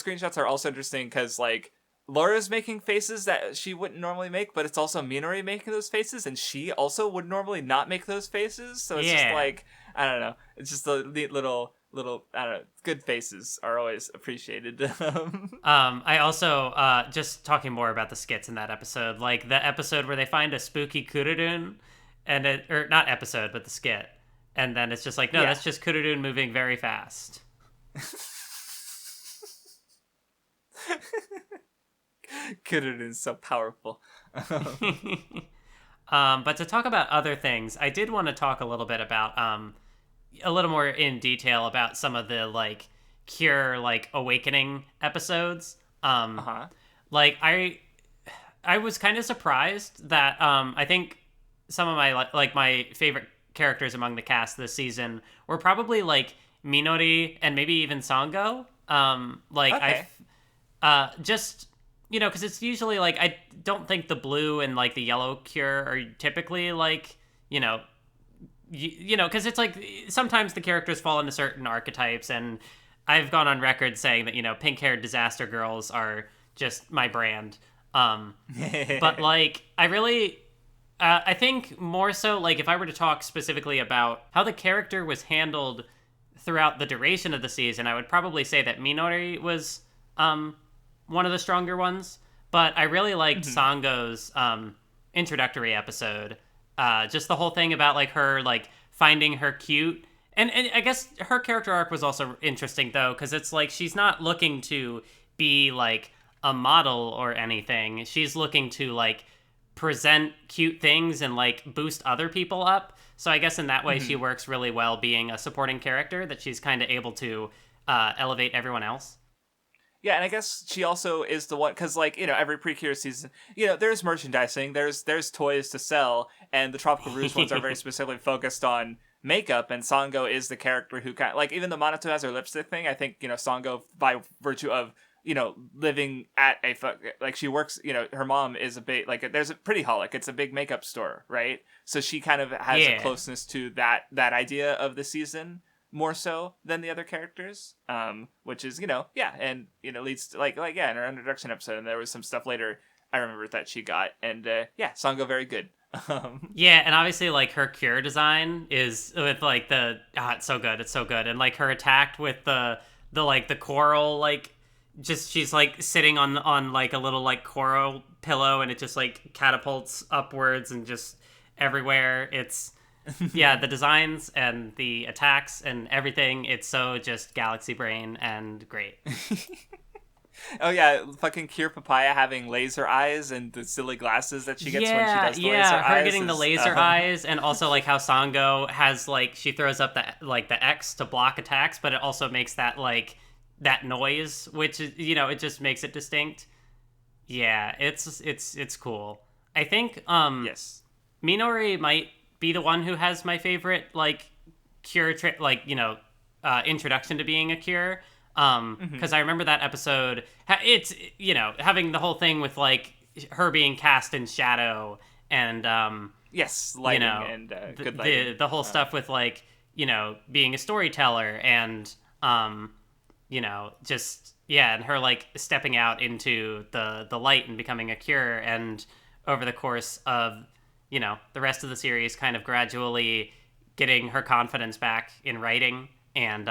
screenshots are also interesting because, like, Laura's making faces that she wouldn't normally make, but it's also Minori making those faces, and she also would normally not make those faces. So it's just like, I don't know. It's just a neat little, I don't know. Good faces are always appreciated. I also, just talking more about the skits in that episode, like the episode where they find a spooky Kururun, or not episode, but the skit. And then it's just like, no, that's just Kururun moving very fast. Kururun's so powerful. But to talk about other things, I did want to talk a little bit about, a little more in detail about some of the, like, Cure, like, awakening episodes. Like, I was kind of surprised that, I think some of my, like, my favorite characters among the cast this season were probably, like, Minori and maybe even Sango. Just, you know, because it's usually, like, I don't think the blue and, like, the yellow Cure are typically, like, you know, because it's, like, sometimes the characters fall into certain archetypes, and I've gone on record saying that, you know, pink-haired disaster girls are just my brand. But, like, I really I think more so, like, if I were to talk specifically about how the character was handled throughout the duration of the season, I would probably say that Minori was one of the stronger ones. But I really liked Hmm. Sango's introductory episode. Just the whole thing about, like, her, like, finding her cute. And I guess her character arc was also interesting, though, because it's like she's not looking to be, like, a model or anything. She's looking to, like, present cute things and, like, boost other people up. So I guess in that way she Hmm. works really well being a supporting character, that she's kind of able to elevate everyone else. Yeah, and I guess she also is the one because, like, every Precure season, there's merchandising, there's toys to sell, and the Tropical Rouge ones are very specifically focused on makeup. And Sango is the character who kind of, like, even the Monato has her lipstick thing. I think Sango, by virtue of living at like, she works, her mom is a big, like, there's a Pretty Holic, it's a big makeup store, right? So she kind of has a Yeah. closeness to that idea of the season more so than the other characters, which is, yeah, and leads to, like, yeah, in her introduction episode, and there was some stuff later I remember that she got, and yeah, Sango very good. um Yeah, and obviously, like, her cure design is with, like, it's so good, it's so good, and, like, her attack with the like the coral, like, just she's like sitting on like a little, like, coral pillow, and it just, like, catapults upwards and just everywhere. It's yeah, the designs and the attacks and everything. It's so just galaxy brain and great. oh yeah, fucking Cure Papaya having laser eyes and the silly glasses that she gets when she Yeah, does the laser yeah, her eyes getting the is laser eyes, and also, like, how Sango has, like, she throws up the X to block attacks, but it also makes that, like, that noise, which is, it just makes it distinct. Yeah, it's cool. I think yes. Minori might be the one who has my favorite, like, like, introduction to being a cure. Hmm. Because I remember that episode. It's, having the whole thing with, like, her being cast in shadow, and Yes, you lighting know and the good the, lighting. the whole stuff with, like, being a storyteller, and just, yeah, and her, like, stepping out into the light and becoming a cure, and over the course of the rest of the series, kind of gradually getting her confidence back in writing. And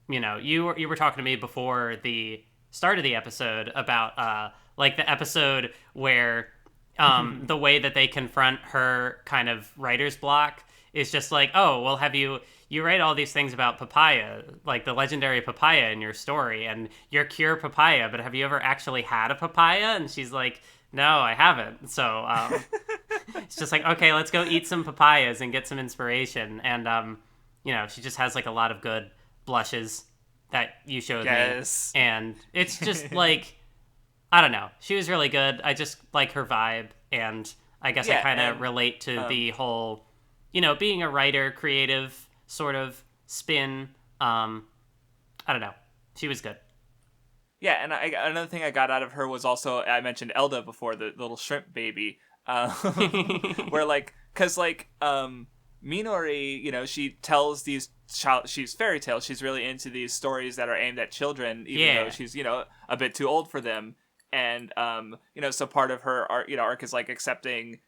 you were talking to me before the start of the episode about like, the episode where the way that they confront her kind of writer's block is just like, oh, well, you write all these things about papaya, like the legendary papaya in your story, and you're cure papaya, but have you ever actually had a papaya? And she's like, no, I haven't. So it's just like, okay, let's go eat some papayas and get some inspiration. And she just has, like, a lot of good blushes that you showed me, Yes. and it's just like, I don't know, she was really good. I just like her vibe, and I guess I Yeah, kind of and relate to the whole, being a writer, creative sort of spin. I don't know, she was good. yeah, and another thing I got out of her was also, I mentioned Elda before, the little shrimp baby, where, like, cause, like, Minori, she tells these she's fairy tales. She's really into these stories that are aimed at children, even though Yeah, she's a bit too old for them. And so part of her arc is, like, accepting,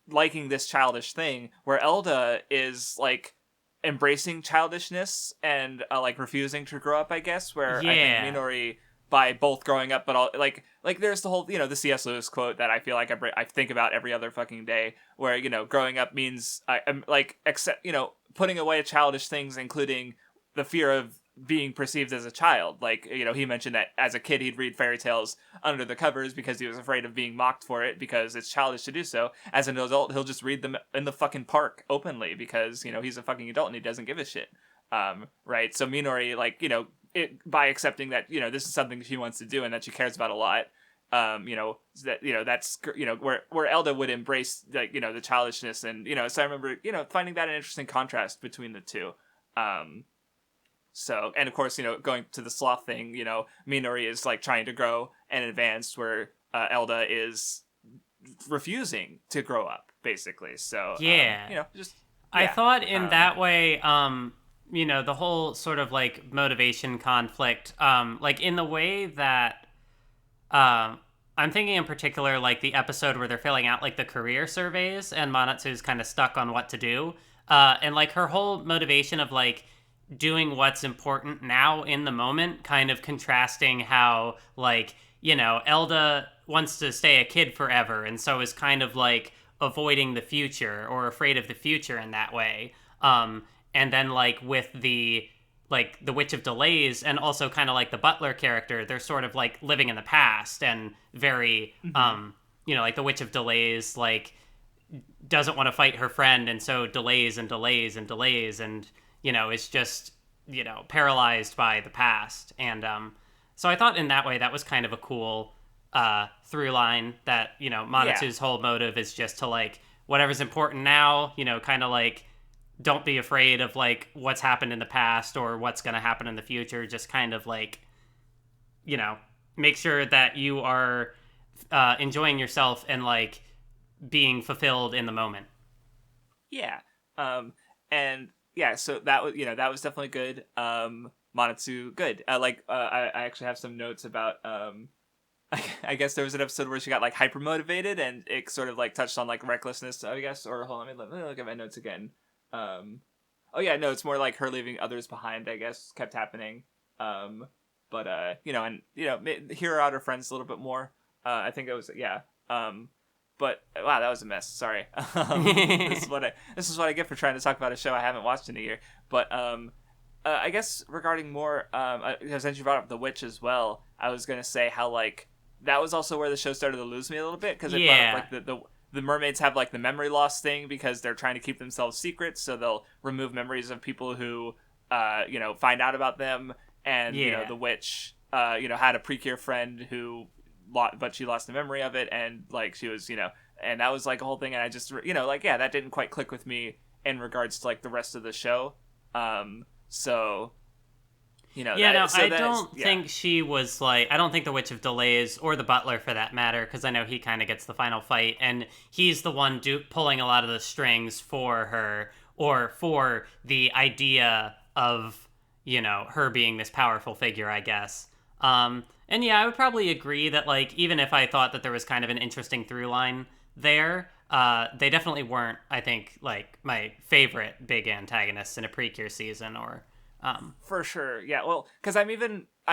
liking this childish thing, where Elda is, like, embracing childishness and like refusing to grow up, I guess, where I think yeah, Minori, by both growing up but all, like there's the whole the C.S. Lewis quote that I feel like I think about every other fucking day, where growing up means I'm like, accept, putting away childish things, including the fear of being perceived as a child. Like, he mentioned that as a kid he'd read fairy tales under the covers because he was afraid of being mocked for it, because it's childish to do so. As an adult, he'll just read them in the fucking park openly because he's a fucking adult and he doesn't give a shit. Right? So Minori, like, by accepting that this is something she wants to do and that she cares about a lot, that's where Elda would embrace, like, the childishness. And so I remember finding that an interesting contrast between the two. So, and of course, going to the sloth thing, Minori is, like, trying to grow and advance, where Elda is refusing to grow up, basically. So, yeah. just, I yeah. thought in that way, the whole sort of, like, motivation conflict, like, in the way that, I'm thinking in particular, like, the episode where they're filling out, like, the career surveys, and Monatsu's kind of stuck on what to do. And, like, her whole motivation of, like, doing what's important now in the moment, kind of contrasting how, like, Elda wants to stay a kid forever, and so is kind of, like, avoiding the future or afraid of the future in that way. And then, like, with the Witch of Delays, and also kind of like the Butler character, they're sort of like living in the past and very, like the Witch of Delays, like, doesn't want to fight her friend, and so delays and delays and delays, and, is just, paralyzed by the past. And so I thought in that way that was kind of a cool through line, that, Monatsu's whole motive is just to, like, whatever's important now, kind of like, don't be afraid of, like, what's happened in the past or what's going to happen in the future. Just kind of, like, make sure that you are enjoying yourself and, like, being fulfilled in the moment. Yeah. And yeah, so that was definitely good. Monatsu, good. I actually have some notes about, I guess there was an episode where she got, like, hyper motivated, and it sort of, like, touched on, like, recklessness, I guess. Or hold on, let me look at my notes again. It's more like her leaving others behind, I guess, kept happening. Hear out her friends a little bit more. I think it was, but wow, that was a mess. Sorry. This is what I get for trying to talk about a show I haven't watched in a year. But I guess regarding more, since you brought up the witch as well, I was gonna say how, like, that was also where the show started to lose me a little bit, because it brought up, like, the mermaids have, like, the memory loss thing because they're trying to keep themselves secret, so they'll remove memories of people who, find out about them. And, the witch, had a Precure friend but she lost the memory of it, and, like, she was, and that was, like, a whole thing, and I just, that didn't quite click with me in regards to, like, the rest of the show. I don't think she was, like, I don't think the Witch of Delays, or the Butler for that matter, because I know he kind of gets the final fight, and he's the one pulling a lot of the strings for her, or for the idea of, her being this powerful figure, I guess. And yeah, I would probably agree that, like, even if I thought that there was kind of an interesting through line there, they definitely weren't, I think, like, my favorite big antagonists in a Precure season, or... For sure, yeah. Well, because I'm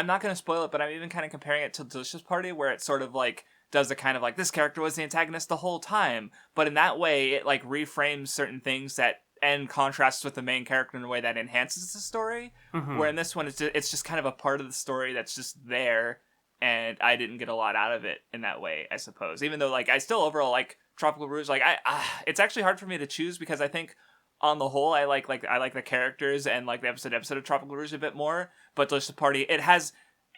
not going to spoil it, but I'm even kind of comparing it to Delicious Party, where it sort of, like, does the kind of, like, this character was the antagonist the whole time, but in that way, it, like, reframes certain things that and contrasts with the main character in a way that enhances the story, where in this one, it's just kind of a part of the story that's just there, and I didn't get a lot out of it in that way, I suppose. Even though, like, I still overall like Tropical Rouge. Like, it's actually hard for me to choose, because I think on the whole, I like the characters and, like, the episode of Tropical Rouge a bit more. But Delicious Party, it has,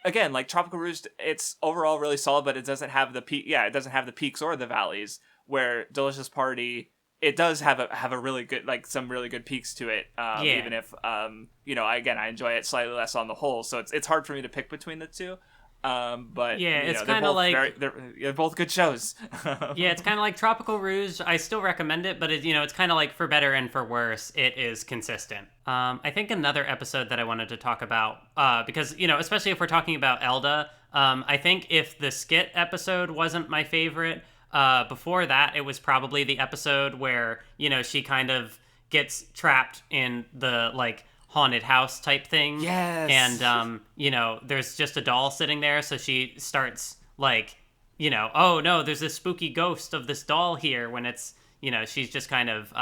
again, like, Tropical Rouge, it's overall really solid, but it doesn't have the it doesn't have the peaks or the valleys. Where Delicious Party, it does have a really good, like, some really good peaks to it. Even if I enjoy it slightly less on the whole. So it's hard for me to pick between the two. But yeah, it's kind of like they're both good shows. Yeah, it's kind of like Tropical Rouge. I still recommend it, but it's kind of like, for better and for worse, it is consistent. I think another episode that I wanted to talk about, because especially if we're talking about Elda, I think if the skit episode wasn't my favorite, before that it was probably the episode where she kind of gets trapped in the, like, haunted house type thing. Yes. And, there's just a doll sitting there, so she starts, like, oh no, there's this spooky ghost of this doll here, when it's, she's just kind of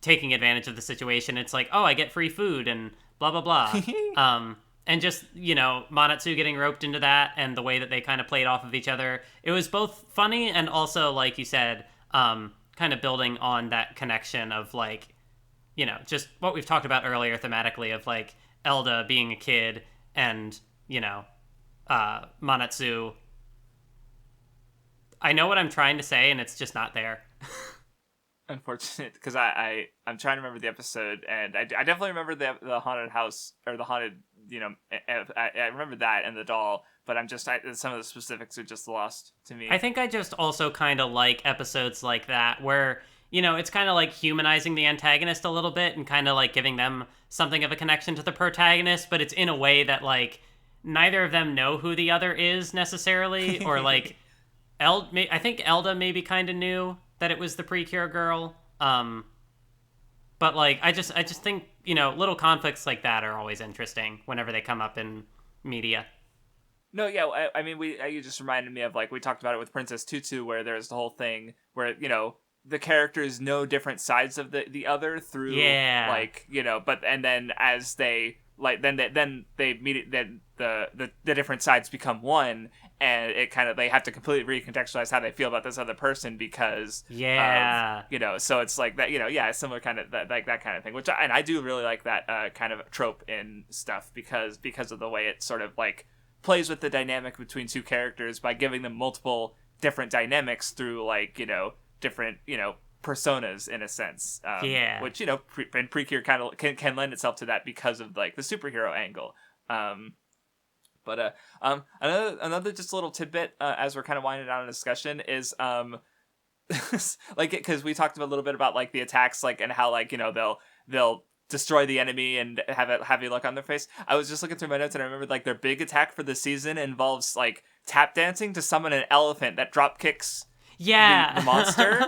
taking advantage of the situation. It's like, oh, I get free food and blah, blah, blah. And just, Monatsu getting roped into that, and the way that they kind of played off of each other. It was both funny and also, like you said, kind of building on that connection of, like, just what we've talked about earlier thematically of, like, Elda being a kid and, Monatsu. I know what I'm trying to say, and it's just not there. Unfortunate, because I'm trying to remember the episode, and I definitely remember the haunted house, or the haunted, I remember that and the doll, but some of the specifics are just lost to me. I think I just also kind of like episodes like that, where it's kind of like humanizing the antagonist a little bit and kind of, like, giving them something of a connection to the protagonist, but it's in a way that, like, neither of them know who the other is necessarily, or like I think Elda maybe kind of knew that it was the Precure girl. But like I just think, little conflicts like that are always interesting whenever they come up in media. No, yeah, I mean, you just reminded me of, like, we talked about it with Princess Tutu, where there's the whole thing where, the characters know different sides of the other through, like, but, and then as they, like, then they meet it, then the different sides become one, and it kind of, they have to completely recontextualize how they feel about this other person because of, so it's like that, similar kind of, like that kind of thing, which, and I do really like that kind of trope in stuff because of the way it sort of, like, plays with the dynamic between two characters by giving them multiple different dynamics through, like, different, personas in a sense. Which, and Precure kind of can lend itself to that because of, like, the superhero angle. Another just little tidbit as we're kind of winding down a discussion is like, because we talked a little bit about, like, the attacks, like, and how, like, they'll destroy the enemy and have a happy look on their face. I was just looking through my notes and I remember, like, their big attack for the season involves, like, tap dancing to summon an elephant that drop kicks the monster,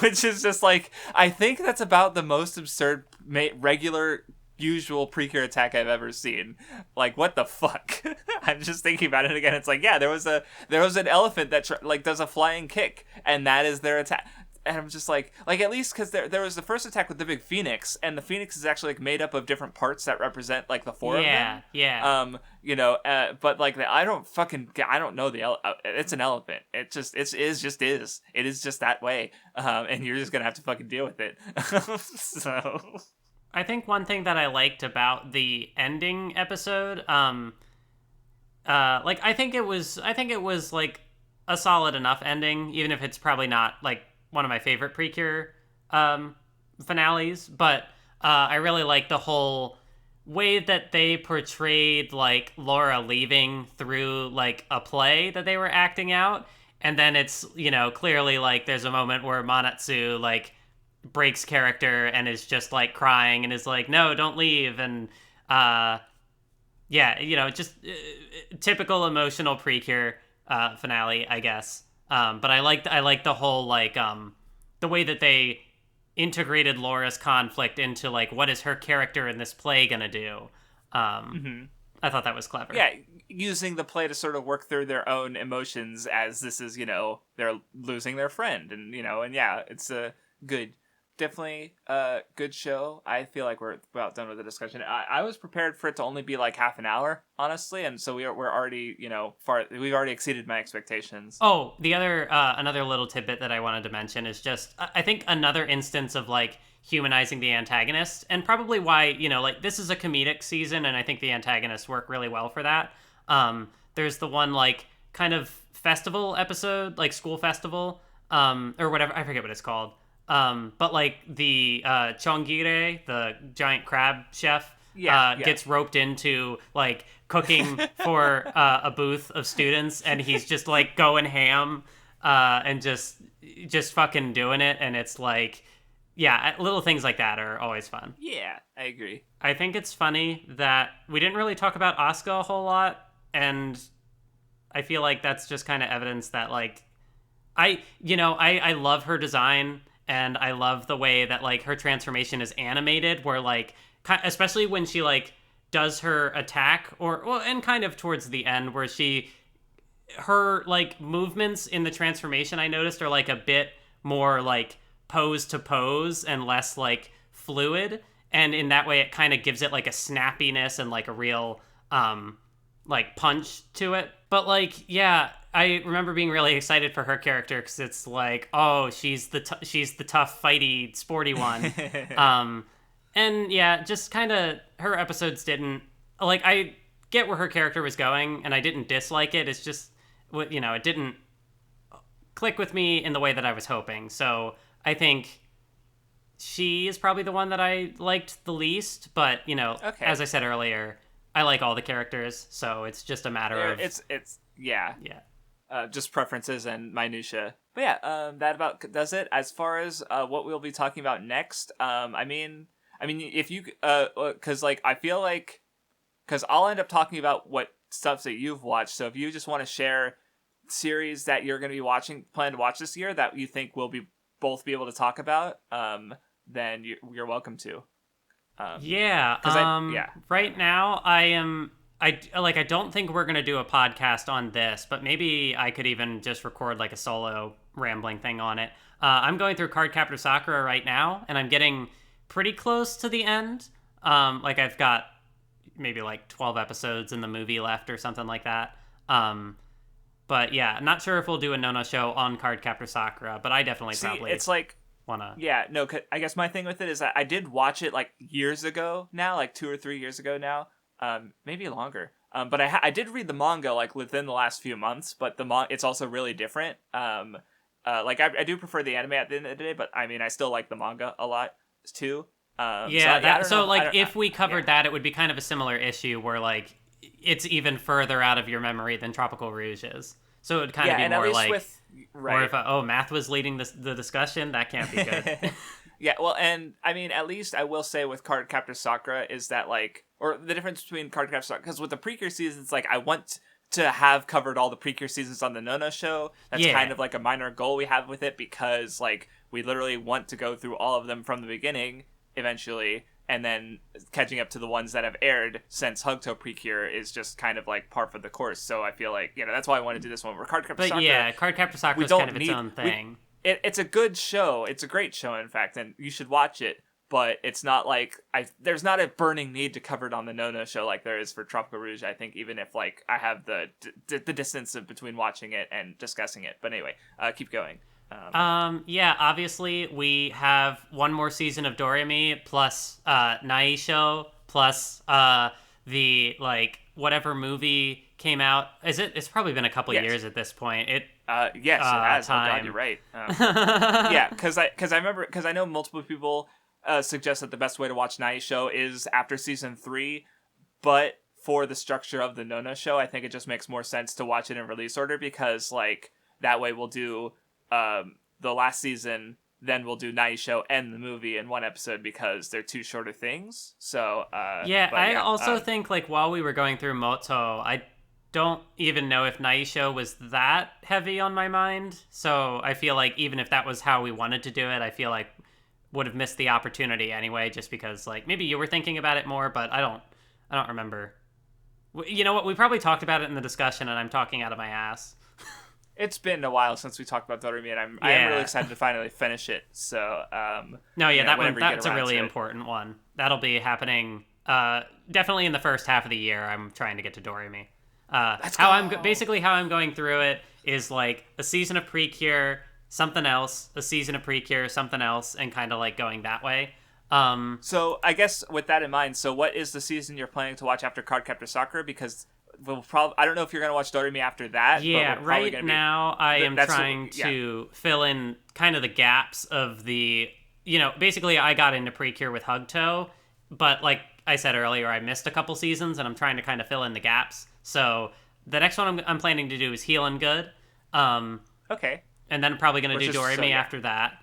which is just, like, I think that's about the most absurd regular usual Precure attack I've ever seen. Like, what the fuck? I'm just thinking about it again. It's like, yeah, there was an elephant that does a flying kick, and that is their attack. And I'm just like at least, because there was the first attack with the big phoenix, and the phoenix is actually, like, made up of different parts that represent, like, the four of them. But, like, I don't know it's an elephant. It is just that way. And you're just gonna have to fucking deal with it. So I think one thing that I liked about the ending episode, like, I think it was like a solid enough ending, even if it's probably not, like, one of my favorite Precure finales, but I really like the whole way that they portrayed, like, Laura leaving through, like, a play that they were acting out, and then it's, clearly, like, there's a moment where Manatsu, like, breaks character and is just, like, crying and is like, no, don't leave, and just typical emotional Precure finale, I guess. But I liked the whole, like, the way that they integrated Laura's conflict into, like, what is her character in this play gonna do. I thought that was clever. Yeah, using the play to sort of work through their own emotions as this is, they're losing their friend, and it's a definitely a good show. I feel like we're about done with the discussion. I was prepared for it to only be like half an hour, honestly, and so we're already, we've already exceeded my expectations. Oh, the other another little tidbit that I wanted to mention is just, I think, another instance of, like, humanizing the antagonist, and probably why, like, this is a comedic season, and I think the antagonists work really well for that. There's the one, like, kind of festival episode, like, school festival, or whatever, I forget what it's called. But, like, the Chongire, the giant crab chef, gets roped into, like, cooking for a booth of students, and he's just, like, going ham and just fucking doing it, and it's like, little things like that are always fun. Yeah, I agree. I think it's funny that we didn't really talk about Asuka a whole lot, and I feel like that's just kind of evidence that, like, I love her design. And I love the way that, like, her transformation is animated, where, like, especially when she, like, does her attack, and kind of towards the end, where her, like, movements in the transformation, I noticed, are, like, a bit more, like, pose to pose and less, like, fluid. And in that way, it kind of gives it, like, a snappiness and, like, a real, like, punch to it. But, like, yeah, I remember being really excited for her character because it's like, oh, she's the tough, fighty, sporty one. And yeah, just kind of, her episodes didn't, like, I get where her character was going, and I didn't dislike it. It's just, it didn't click with me in the way that I was hoping. So I think she is probably the one that I liked the least. But, as I said earlier, I like all the characters, so it's just a matter of... just preferences and minutia. But yeah, that about does it. As far as what we'll be talking about next, I mean, if you... because, like, I feel like... Because I'll end up talking about what stuff that you've watched. So if you just want to share series that you're going to be plan to watch this year that you think we'll both be able to talk about, then you're welcome to. Right now I don't think we're going to do a podcast on this, but maybe I could even just record like a solo rambling thing on it. I'm going through Cardcaptor Sakura right now, and I'm getting pretty close to the end. Like I've got maybe like 12 episodes in the movie left or something like that. But yeah, I'm not sure if we'll do a Nono Show on Cardcaptor Sakura, but I definitely probably it's like wanna. Yeah, no, I guess my thing with it is that I did watch it like years ago now, like 2 or 3 years ago now, maybe longer. But I did read the manga like within the last few months, but it's also really different. Like I do prefer the anime at the end of the day, but I mean I still like the manga a lot too. If we covered that, it would be kind of a similar issue where like it's even further out of your memory than Tropical Rouge is. So it would kind of be more like, or if math was leading the discussion, that can't be good. Yeah, well, and I mean, at least I will say with Cardcaptor Sakura is that like, or the difference between Cardcaptor Sakura, because with the Precure seasons, like I want to have covered all the Precure seasons on the Nono Show. That's kind of like a minor goal we have with it, because like we literally want to go through all of them from the beginning eventually, and then catching up to the ones that have aired since Hugto Precure is just kind of like par for the course. So I feel like, that's why I want to do this one. Where Cardcaptor Sakura, yeah, Cardcaptor Sakura is kind of its own thing. It's a good show. It's a great show, in fact, and you should watch it. But it's not like there's not a burning need to cover it on the Nono Show like there is for Tropical Rouge. I think even if like I have the distance between watching it and discussing it. But anyway, keep going. Obviously we have one more season of Doremi plus Nen Show plus the like whatever movie came out. It's probably been a couple years at this point. Yes, it has. Time. Oh God, you're right. Yeah, because I know multiple people suggest that the best way to watch Nen Show is after season 3, but for the structure of the Nono Show, I think it just makes more sense to watch it in release order, because like that way we'll do the last season, then we'll do Nen Show and the movie in one episode, because they're two shorter things. So I also think like while we were going through Moto, I don't even know if Nen Show was that heavy on my mind. So I feel like even if that was how we wanted to do it, I feel like would have missed the opportunity anyway, just because like maybe you were thinking about it more, but I don't remember. You know what? We probably talked about it in the discussion, and I'm talking out of my ass. It's been a while since we talked about Doremi, and I am really excited to finally finish it. So that's a really important one. That'll be happening definitely in the first half of the year. I'm trying to get to Doremi. How I'm going through it is like a season of Precure, something else, a season of Precure, something else, and kind of like going that way. So I guess with that in mind, so what is the season you're planning to watch after Cardcaptor Sakura? Because I don't know if you're going to watch Doremi after that. Yeah, right now I am trying to fill in kind of the gaps of the, basically I got into Precure with Hugto, but like I said earlier, I missed a couple seasons, and I'm trying to kind of fill in the gaps. So the next one I'm planning to do is Healin Good. Okay. And then I'm probably going to do Doremi after that.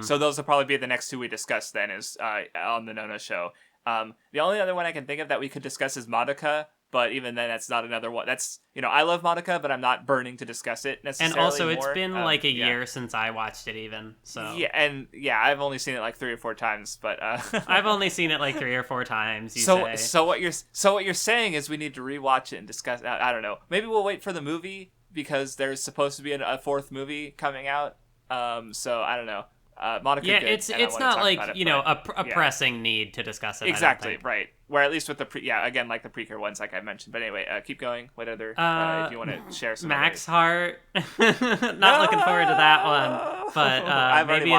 So those will probably be the next two we discuss then, is on the Nono Show. The only other one I can think of that we could discuss is Madoka, but even then that's not another one. That's, I love Madoka, but I'm not burning to discuss it necessarily. And also it's been like a year since I watched it even. So I've only seen it like 3 or 4 times, but I've only seen it like 3 or 4 times. So what you're saying is we need to rewatch it and discuss. I don't know. Maybe we'll wait for the movie, because there's supposed to be a 4th movie coming out. So I don't know. Madoka. Yeah, it's not like a pressing need to discuss it. Exactly, right. Where at least with the again, like the Precure ones, like I mentioned. But anyway, keep going. What other? If you want to share some. Max Heart. Not looking forward to that one, but maybe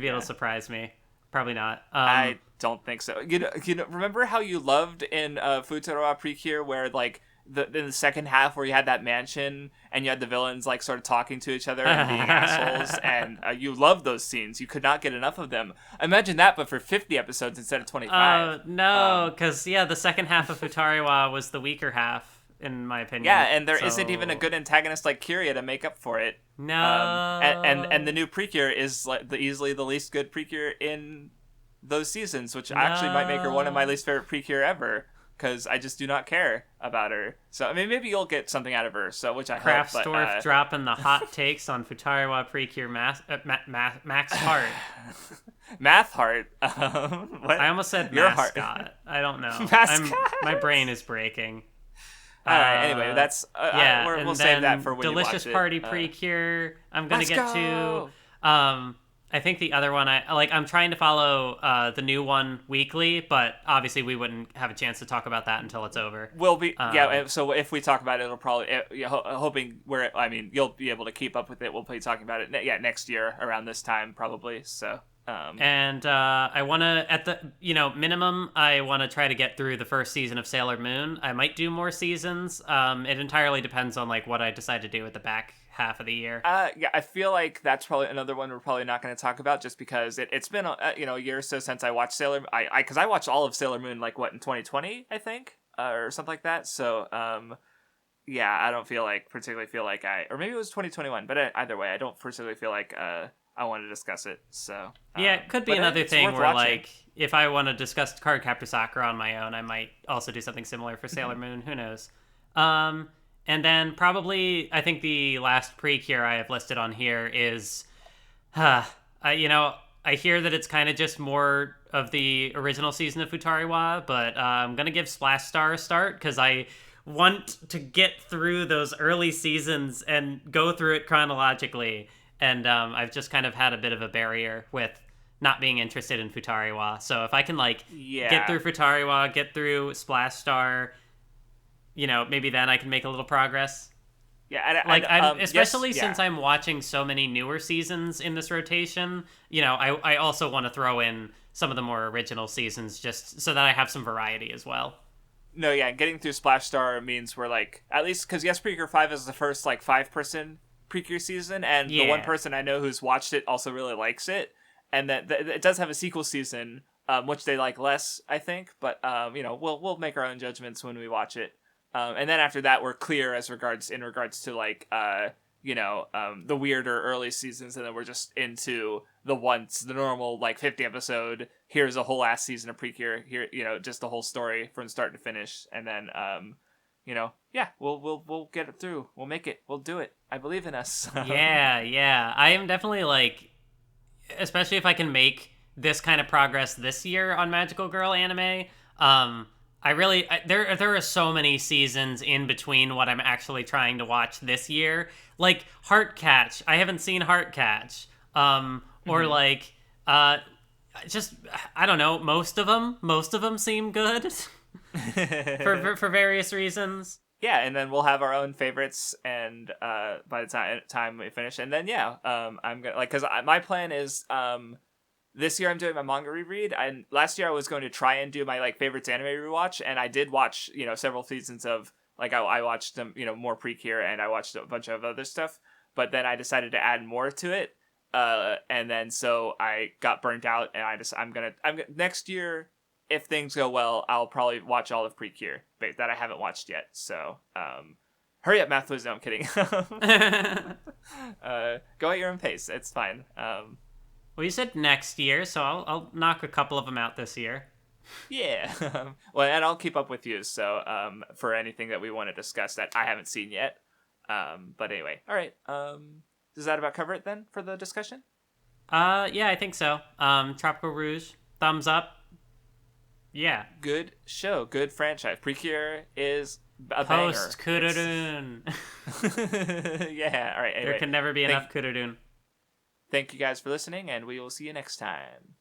it'll surprise me. Probably not. I don't think so. Remember how you loved in Futurama Precure, where like in the second half where you had that mansion and you had the villains like sort of talking to each other and being assholes, and you loved those scenes. You could not get enough of them. Imagine that, but for 50 episodes instead of 25. No, because the second half of Futariwa was the weaker half, in my opinion. Yeah, and there isn't even a good antagonist like Kiria to make up for it. No. And the new Precure is like easily the least good Precure in those seasons, which actually might make her one of my least favorite Precure ever. because I just do not care about her. So I mean, maybe you'll get something out of her. So which I hope. Craftsdwarf dropping the hot takes on Futari Precure Max Heart. Math Heart. What? I almost said Your mascot. heart. I don't know. Mascot. My brain is breaking. All right. Anyway, that's we'll save that for when Delicious you watch Party it. Precure. I'm gonna let's get go! to. I think the other one I'm trying to follow the new one weekly, but obviously we wouldn't have a chance to talk about that until it's over. We'll be so if we talk about it, it'll probably hoping you'll be able to keep up with it. We'll be talking about it next year around this time probably. So. And I want to, at the minimum, I want to try to get through the first season of Sailor Moon. I might do more seasons. It entirely depends on like what I decide to do at the back half of the year. I feel like that's probably another one we're probably not going to talk about, just because it's been a year or so since I watched Sailor. Because I watched all of Sailor Moon in 2020, I think, or something like that. So I don't particularly feel like or maybe it was 2021, but either way, I don't particularly feel like I want to discuss it. So it could be another thing where watching. like if I want to discuss Cardcaptor Sakura on my own, I might also do something similar for Sailor Moon. Who knows? And then probably I think the last Precure I have listed on here is, I hear that it's kind of just more of the original season of Futari-wa, but I'm gonna give Splash Star a start because I want to get through those early seasons and go through it chronologically. And I've just kind of had a bit of a barrier with not being interested in Futari-wa. So if I can get through Futari-wa, get through Splash Star, maybe then I can make a little progress. Yeah, especially since I'm watching so many newer seasons in this rotation. I also want to throw in some of the more original seasons just so that I have some variety as well. No, yeah, getting through Splash Star means we're at least because Precure 5 is the first 5-person Precure season, and the one person I know who's watched it also really likes it, and that it does have a sequel season, which they like less, I think, but we'll make our own judgments when we watch it, and then after that we're clear in regards to the weirder early seasons, and then we're just into the normal 50 episode. Here's a whole ass season of Precure. Here, just the whole story from start to finish, and then we'll get it through. We'll make it. We'll do it. I believe in us. Yeah. I am definitely especially if I can make this kind of progress this year on Magical Girl anime. There are so many seasons in between what I'm actually trying to watch this year. Heart Catch. I haven't seen Heart Catch. Just I don't know. Most of them seem good for various reasons. Yeah, and then we'll have our own favorites, and by the time we finish, and then I'm gonna because my plan is this year I'm doing my manga reread, and last year I was going to try and do my favorites anime rewatch, and I did watch several seasons of I watched them more Precure, and I watched a bunch of other stuff, but then I decided to add more to it, and then so I got burnt out, and I'm gonna next year, if things go well, I'll probably watch all of Precure that I haven't watched yet. So, hurry up, Math Wiz. No, I'm kidding. Go at your own pace. It's fine. Well, you said next year, so I'll knock a couple of them out this year. Yeah. Well, and I'll keep up with you. So, for anything that we want to discuss that I haven't seen yet. But anyway, all right. Does that about cover it then for the discussion? Yeah, I think so. Tropical Rouge, thumbs up. Yeah. Good show. Good franchise. Precure is a Post Kururun. Yeah. All right. Anyway, there can never be enough Kururun. Thank you guys for listening, and we will see you next time.